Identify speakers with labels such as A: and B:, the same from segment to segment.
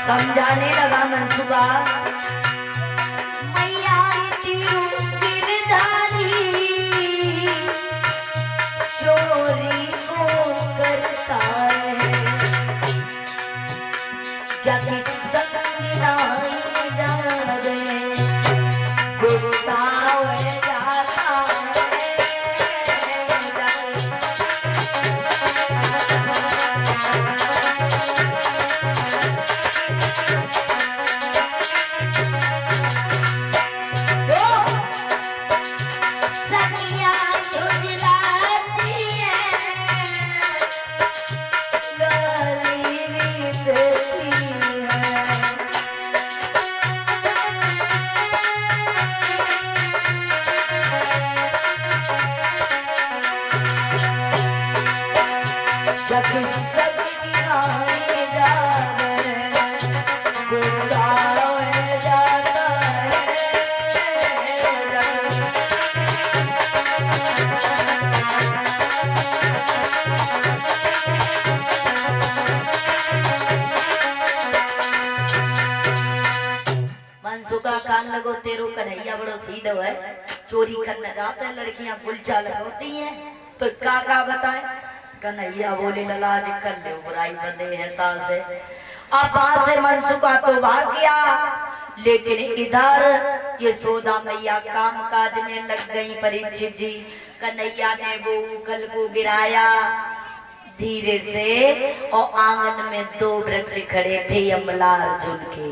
A: समझाने लगा मनसुबा,
B: मैया गिरधारी चोरी को करता है,
A: जब संग नहीं जावे गुस्सा हो जाता
B: सखिया झुझलाती है,
A: गली बीतती है। जब संग नहीं जावे गुस्सा हो जाता है। मनसुखा कान लगो तेरो कन्हैया बड़ो सीधो है, चोरी करने जाते हैं लड़कियां गुलचा लगोती हैं तो काका बताए। कन्हैया बोले ललाज कर ले बुराई बंदे है तासे। अब वहां से मनसुखा तो भाग गया, लेकिन इधर ये सोदा मैया काम काज में लग गई परीक्षित जी। कन्हैया ने वो उखल को गिराया धीरे से और आंगन में दो वृक्ष खड़े थे अमला अर्जुन के,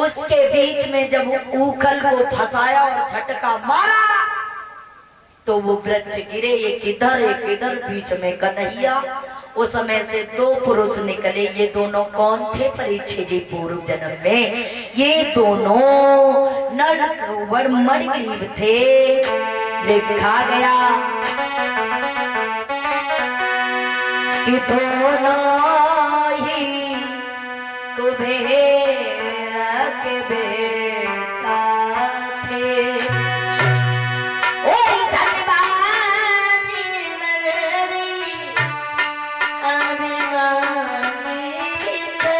A: उसके बीच में जब उखल को फंसाया और झटका मारा तो वो वृक्ष गिरे, एक इधर बीच में कन्हैया। उस समय से दो पुरुष निकले, ये दोनों कौन थे परीक्षित जी पूर्व जन्म में? ये दोनों नर मणिग्रीव थे। लिखा गया कि दोनों ही कुबेर के बेटा थे। ओए धनवानी मेरी अभिमानी थे।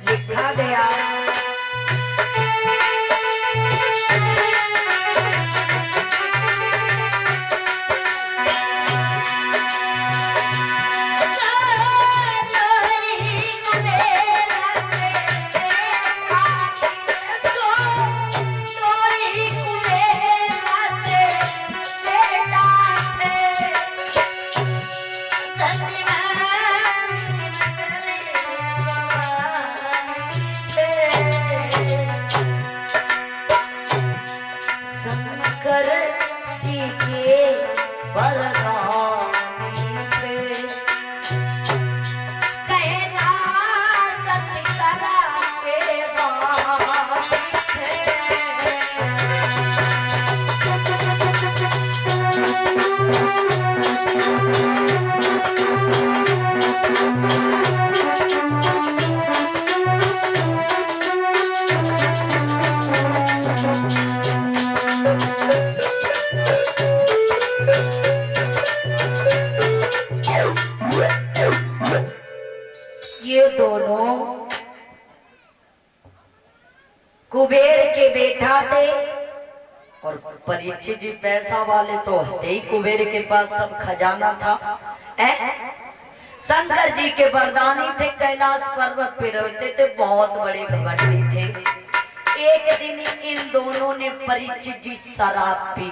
A: लिखा गया शंकर जी के वरदानी थे। कैलाश शिखर के वासी थे। ये दोनों कुबेर के बेटा थे और परीक्षित जी पैसा वाले तो थे ही, कुबेर के पास सब खजाना था। शंकर जी के वरदानी थे, कैलाश पर्वत पे रहते थे, बहुत बड़े घमंडी थे। एक दिन इन दोनों ने परीक्षित जी शराब पी,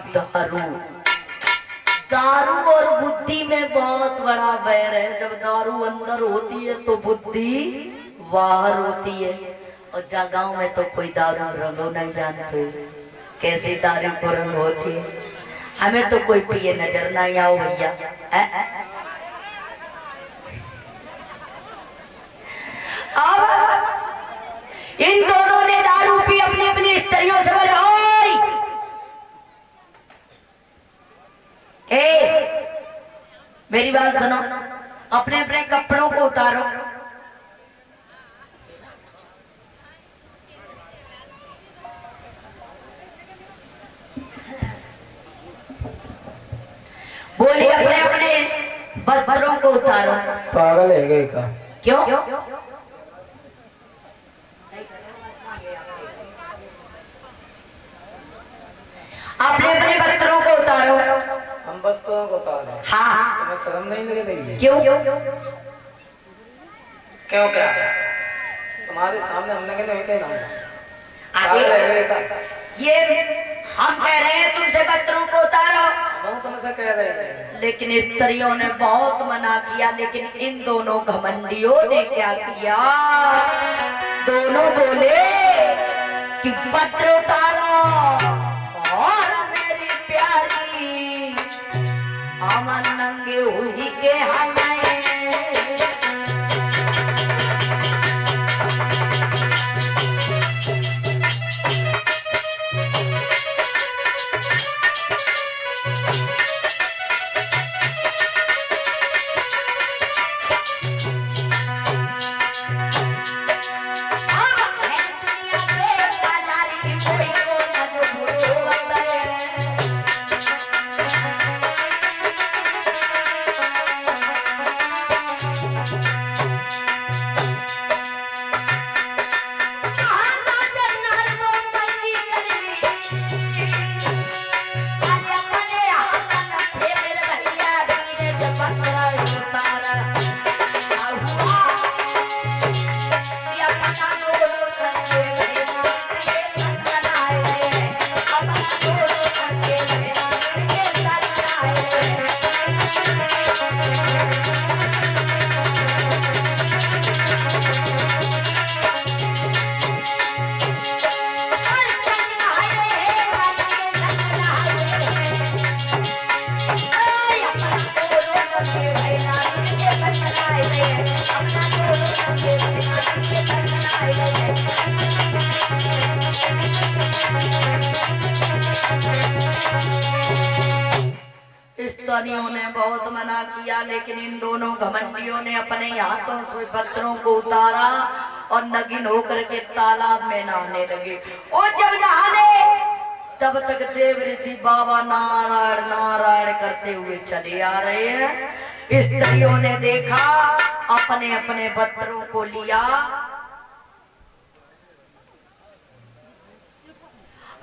A: दारू और बुद्धि में बहुत बड़ा बैर है। जब दारू अंदर होती है तो बुद्धि बाहर होती है। और जा गांव में तो कोई दारू रंगो नहीं जानते कैसी दारू को रंग होती है। हमें तो कोई पिए नजर नहीं आओ भैया। अब इन दोनों ने दारू पी अपनी अपनी स्त्रियों से बोले ओए मेरी बात सुनो, अपने अपने कपड़ों को उतारो। बोलिए अपने अपने वस्त्रों को उतारो।
C: पागल है गए का?
A: क्यों? अपने अपने वस्त्रों को उतारो।
C: हम वस्त्रों को उतारे?
A: हाँ।
C: तुम्हें शर्म नहीं लगी रही?
A: क्यों?
C: क्यों क्या? तुम्हारे सामने हम नंगे नहीं थे ना।
A: ये हम कह रहे हैं तुमसे वस्त्रों को उतारो।
C: हम तुमसे कह रहे हैं।
A: लेकिन स्त्रियों ने बहुत मना किया, लेकिन इन दोनों घमंडियों ने क्या किया? दोनों बोले कि वस्त्र उतारो और मेरी प्यारी हम नंगे हुई के हाथ स्तनियों ने बहुत मना किया, लेकिन इन दोनों घमंडियों ने अपने हाथों से पत्थरों को उतारा और नगिन होकर के तालाब में नहाने लगे। और जब नहाने तब तक देव ऋषि बाबा नारायण नारायण करते हुए चले आ रहे हैं। स्त्रियों ने देखा, अपने अपने पत्थरों को लिया,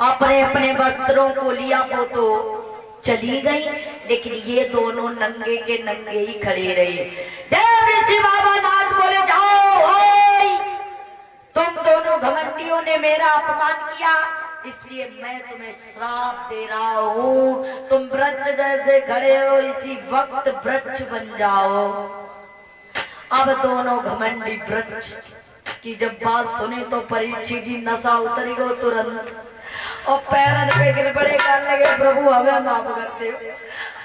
A: अपने अपने वस्त्रों को लिया, वो तो चली गई, लेकिन ये दोनों नंगे के नंगे ही खड़े रहे। देव ऋषि बाबा नाथ बोले जाओ ओए, तुम दोनों घमंडियों ने मेरा अपमान किया, इसलिए मैं तुम्हें श्राप दे रहा हूँ। तुम वृक्ष जैसे खड़े हो, इसी वक्त वृक्ष बन जाओ। अब दोनों घमंडी वृक्ष की जब बात सुने तो परीक्षित जी नशा उतर गो तुरंत और पैरन पे गिर पड़े, कहने लगे प्रभु हमें माफ करते हो,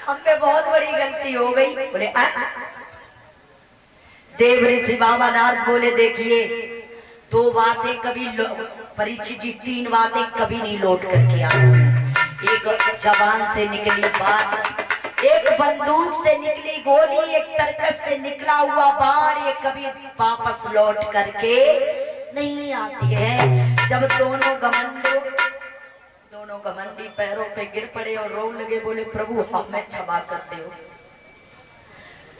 A: हम पे बहुत बड़ी गलती हो गई। बोले देव ऋषि बाबा नाथ बोले देखिए, दो बातें कभी परीक्षित जी तीन बातें कभी नहीं लौट करके आती। एक जबान से निकली बात, एक बंदूक से निकली गोली, एक तरकस से निकला हुआ बाण, ये कभी वापस लौट करके नहीं आती है। जब दोनों घमंडी पैरों पे गिर पड़े और रो लगे, बोले प्रभु हमें क्षमा करते हो।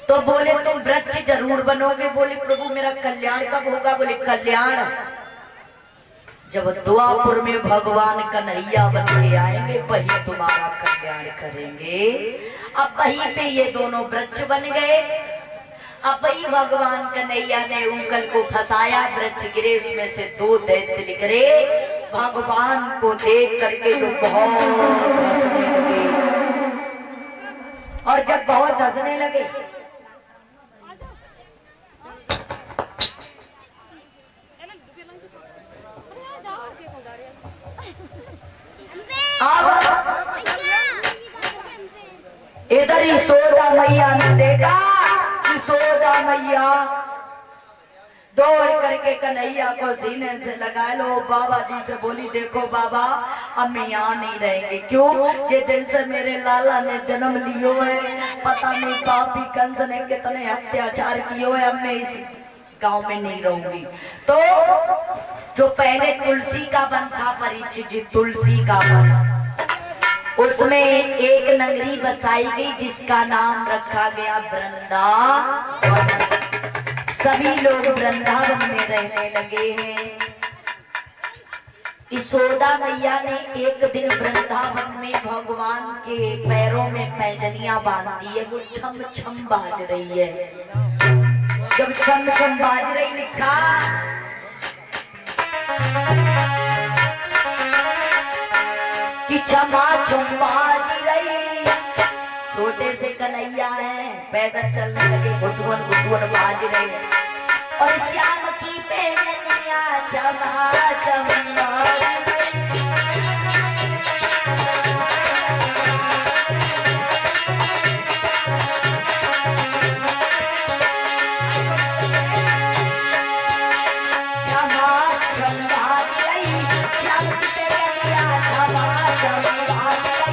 A: तो बोले तुम वृक्ष जरूर बनोगे। बोले प्रभु मेरा कल्याण कब होगा? बोले कल्याण जब द्वापुर में भगवान कन्हैया बन के आएंगे, वही तुम्हारा कल्याण करेंगे। अब वहीं पे ये दोनों वृक्ष बन गए। अब वही भगवान कन्हैया ने उंगल को फंसाया, वृक्ष गिरे, उसमें से दो दैत्य निकले। भगवान को देख करके तो बहुत हंसने लगे, और जब बहुत हंसने लगे मैया दौड़ करके कन्हैया को सीने से लगा लो। बाबा जी से बोली देखो बाबा अब मैं यहाँ नहीं रहेंगे। क्यों? जे दिन से मेरे लाला ने जन्म लियो है, पता नहीं पापी कंस ने कितने अत्याचार किए है, अब मैं इस गांव में नहीं रहूंगी। तो जो पहले तुलसी का वन था, परीक्षित जी, तुलसी का वन, उसमें एक नगरी बसाई गई जिसका नाम रखा गया वृंदावन। सभी लोग वृंदावन में रहने लगे हैं। यशोदा मैया ने एक दिन वृंदावन में भगवान के पैरों में पैजनियां बांध दी है, वो छम छम बाज रही है। जब छम छम बाज रही, लिखा कि क्षमा छम बाज रही। छोटे से कन्हैया है, पैदल चलने लगे, घुटवन घुटवन बाज रहे, और श्याम की पैजनिया छमा छम बाज रही। छमा छम बाज रही, श्याम की पैजनिया छमा छम बाज रही।